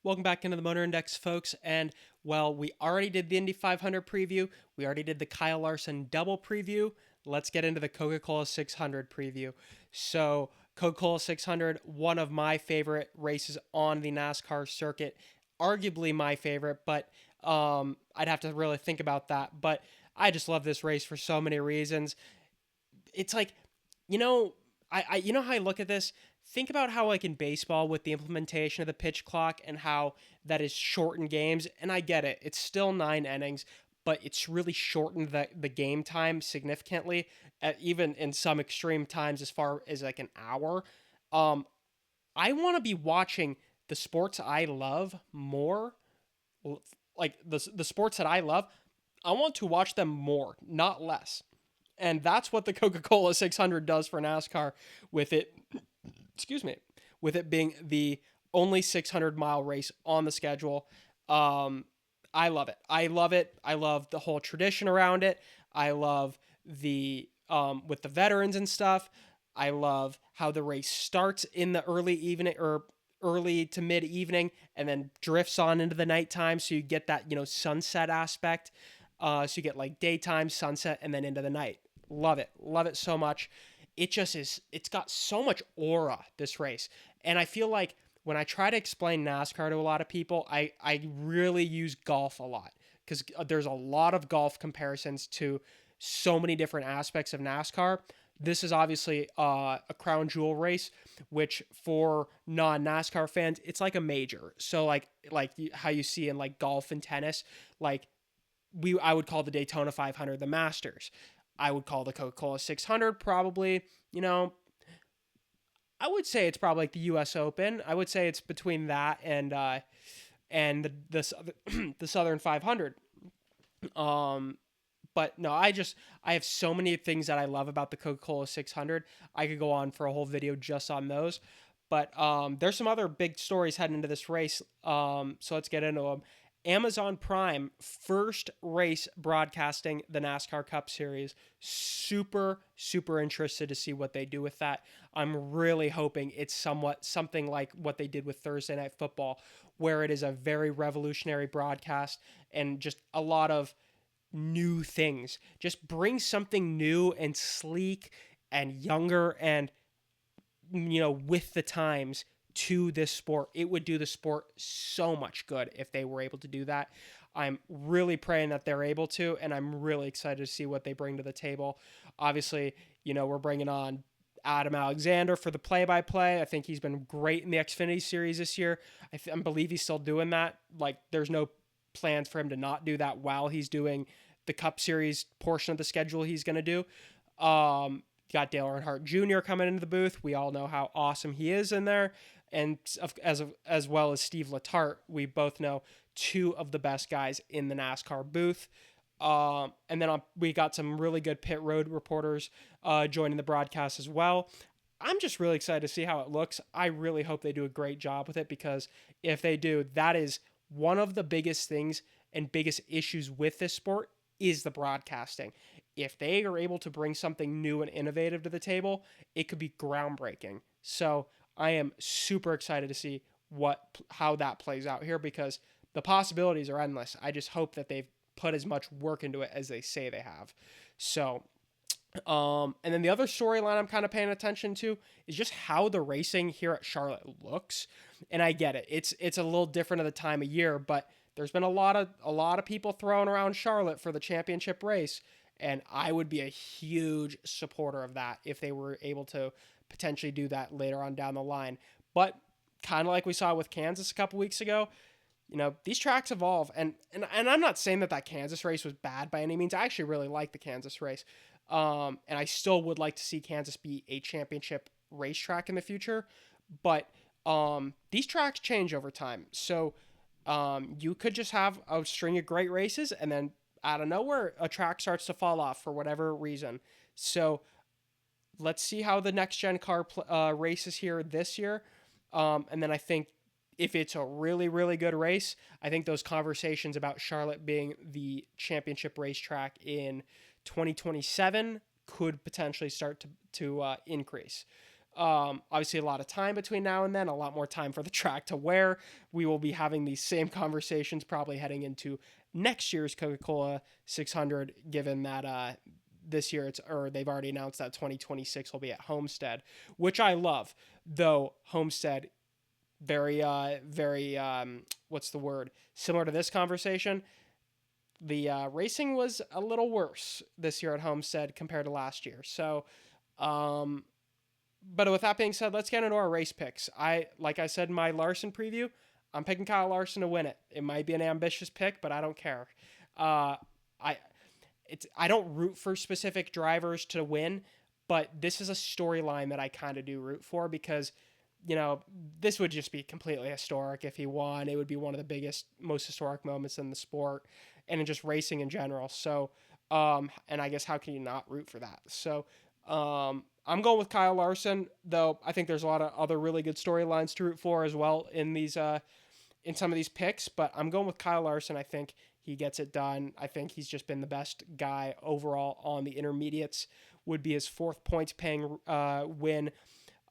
Welcome back into the Motor Index, folks. And well, we already did the Indy 500 preview. We already did the Kyle Larson double preview. Let's get into the Coca Cola 600 preview. So, Coca Cola 600, one of my favorite races on the NASCAR circuit, arguably my favorite, but I'd have to really think about that. But I just love this race for so many reasons. It's like, you know, you know how I look at this. Think about how like in baseball with the implementation of the pitch clock and how that is shortened games. And I get it; it's still 9 innings, but it's really shortened the game time significantly, even in some extreme times as far as like an hour. Um, I want to be watching the sports I love more, like the sports that I love. I want to watch them more, not less. And that's what the Coca Cola 600 does for NASCAR with it, excuse me, with it being the only 600-mile race on the schedule. Um, I love it. I love it. I love the whole tradition around it. I love the with the veterans and stuff. I love how the race starts in the early evening or early to mid evening and then drifts on into the nighttime. So you get that, sunset aspect. So you get like daytime, sunset, and then into the night. Love it. Love it so much. It just is, it's got so much aura, this race. And I feel like when I try to explain NASCAR to a lot of people, I really use golf a lot because there's a lot of golf comparisons to so many different aspects of NASCAR. This is obviously a crown jewel race, which for non NASCAR fans, it's like a major. So like how you see in like golf and tennis, like I would call the Daytona 500 the Masters. I would call the Coca Cola 600 probably, I would say it's probably like the U.S. Open. I would say it's between that and the Southern 500. Um, but no, I have so many things that I love about the Coca Cola 600. I could go on for a whole video just on those. But there's some other big stories heading into this race. So let's get into them. Amazon Prime first race broadcasting the NASCAR Cup Series. Super super interested to see what they do with that. I'm really hoping it's somewhat something like what they did with Thursday Night Football, where it is a very revolutionary broadcast and just a lot of new things. Just bring something new and sleek and younger and with the times to this sport. It would do the sport so much good if they were able to do that. I'm really praying that they're able to, and I'm really excited to see what they bring to the table. Obviously, we're bringing on Adam Alexander for the play-by-play. I think he's been great in the Xfinity series this year. I believe he's still doing that. Like, there's no plans for him to not do that while he's doing the Cup Series portion of the schedule he's going to do. Got Dale Earnhardt Jr. coming into the booth. We all know how awesome he is in there. And as well as Steve Letarte, we both know two of the best guys in the NASCAR booth. And then we got some really good pit road reporters joining the broadcast as well. I'm just really excited to see how it looks. I really hope they do a great job with it because if they do, that is one of the biggest things and biggest issues with this sport is the broadcasting. If they are able to bring something new and innovative to the table, it could be groundbreaking. So I am super excited to see how that plays out here because the possibilities are endless. I just hope that they've put as much work into it as they say they have. So and then the other storyline I'm kind of paying attention to is just how the racing here at Charlotte looks. And I get it; it's a little different at the time of year, but there's been a lot of people throwing around Charlotte for the championship race, and I would be a huge supporter of that if they were able to potentially do that later on down the line. But kind of like we saw with Kansas a couple weeks ago, these tracks evolve, and I'm not saying that Kansas race was bad by any means. I actually really like the Kansas race, and I still would like to see Kansas be a championship racetrack in the future. But these tracks change over time, so you could just have a string of great races, and then out of nowhere, a track starts to fall off for whatever reason. So let's see how the next gen car races here this year, and then I think if it's a really, really good race, I think those conversations about Charlotte being the championship racetrack in 2027 could potentially start to increase. Obviously, a lot of time between now and then, a lot more time for the track to wear. We will be having these same conversations probably heading into next year's Coca Cola 600, given that this year or they've already announced that 2026 will be at Homestead, which I love. Though Homestead, very, what's the word? Similar to this conversation, the racing was a little worse this year at Homestead compared to last year. So, um, but with that being said, let's get into our race picks. Like I said in my Larson preview, I'm picking Kyle Larson to win it. It might be an ambitious pick, but I don't care. Uh, I I don't root for specific drivers to win, but this is a storyline that I kind of do root for because this would just be completely historic if he won. It would be one of the biggest, most historic moments in the sport and in just racing in general. So, and I guess how can you not root for that? So, I'm going with Kyle Larson, though I think there's a lot of other really good storylines to root for as well in some of these picks, but I'm going with Kyle Larson. I think he gets it done. I think he's just been the best guy overall on the intermediates. Would be his fourth points paying win.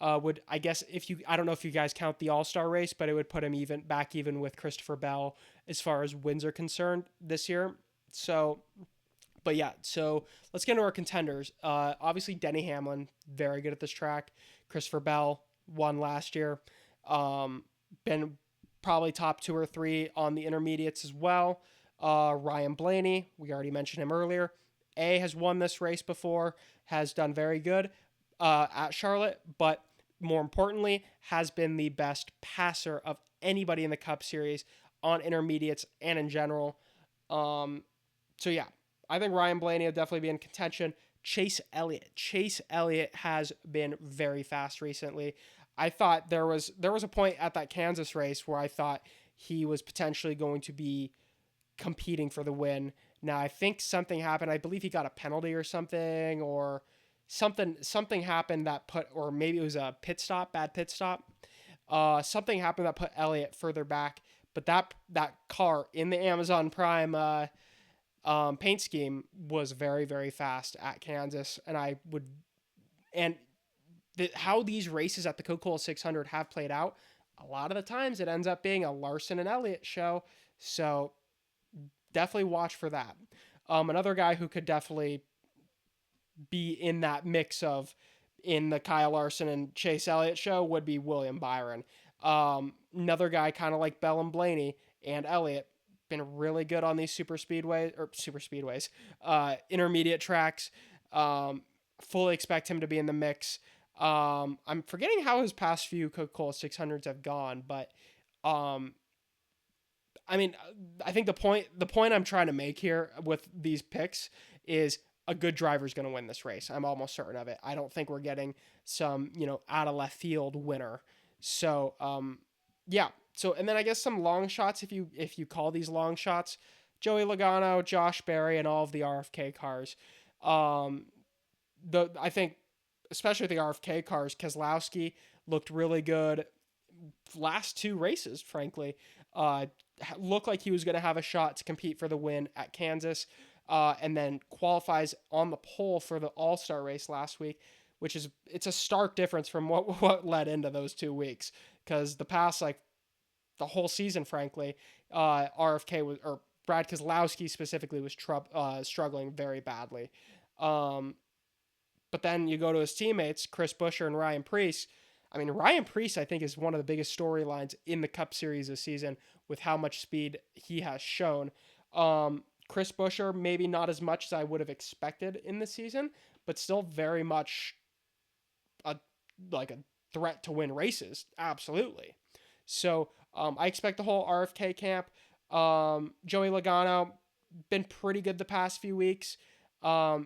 Would I guess if you I don't know if you guys count the All Star race, but it would put him even with Christopher Bell as far as wins are concerned this year. So, but yeah, so let's get into our contenders. Obviously Denny Hamlin, very good at this track. Christopher Bell won last year. Been probably top two or three on the intermediates as well. Ryan Blaney, we already mentioned him earlier. Has won this race before, has done very good at Charlotte, but more importantly, has been the best passer of anybody in the Cup Series on intermediates and in general. Um, so yeah, I think Ryan Blaney will definitely be in contention. Chase Elliott. Chase Elliott has been very fast recently. I thought there was a point at that Kansas race where I thought he was potentially going to be competing for the win. Now I think something happened. I believe he got a penalty or something, or something happened that put, or maybe it was a bad pit stop. Something happened that put Elliott further back. But that car in the Amazon Prime paint scheme was very fast at Kansas, and I would and how these races at the Coca Cola 600 have played out. A lot of the times it ends up being a Larson and Elliott show. So definitely watch for that. Another guy who could definitely be in that mix of in the Kyle Larson and Chase Elliott show would be William Byron. Another guy kind of like Bell and Blaney and Elliott, been really good on these super speedways, intermediate tracks. Fully expect him to be in the mix. I'm forgetting how his past few Coca Cola 600s have gone, but um, I mean, I think the point I'm trying to make here with these picks is a good driver is going to win this race. I'm almost certain of it. I don't think we're getting some out of left field winner. So yeah. So and then I guess some long shots if you call these long shots, Joey Logano, Josh Berry, and all of the RFK cars. Um, I think especially the RFK cars, Keselowski looked really good last two races, frankly. Uh, looked like he was going to have a shot to compete for the win at Kansas, and then qualifies on the pole for the All Star race last week, which is it's a stark difference from what led into those 2 weeks because the past like the whole season, frankly, RFK was or Brad Keselowski specifically was struggling very badly. Um, but then you go to his teammates, Chris Buescher and Ryan Preece. I mean, Ryan Preece, I think, is one of the biggest storylines in the Cup Series this season with how much speed he has shown. Chris Buescher, maybe not as much as I would have expected in the season, but still very much a like a threat to win races. Absolutely. So I expect the whole RFK camp. Joey Logano been pretty good the past few weeks.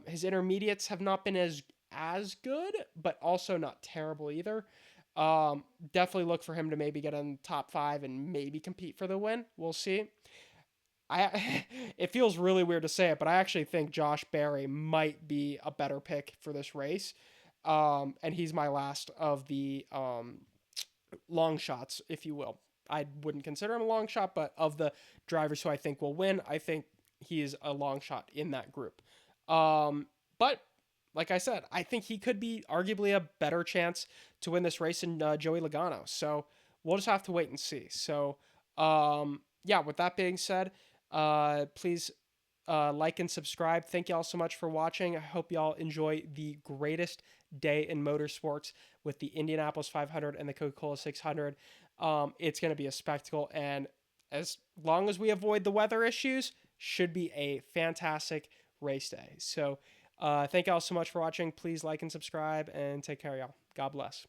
His intermediates have not been as good, but also not terrible either. Definitely look for him to maybe get in the top five and maybe compete for the win. We'll see. It feels really weird to say it, but I actually think Josh Berry might be a better pick for this race. And he's my last of the long shots, if you will. I wouldn't consider him a long shot, but of the drivers who I think will win, I think he is a long shot in that group. But like I said, I think he could be arguably a better chance to win this race than Joey Logano. So we'll just have to wait and see. So yeah, with that being said, please like and subscribe. Thank y'all so much for watching. I hope y'all enjoy the greatest day in motorsports with the Indianapolis 500 and the Coca Cola 600. It's going to be a spectacle, and as long as we avoid the weather issues, should be a fantastic race day. So, thank y'all so much for watching. Please like and subscribe, and take care, y'all. God bless.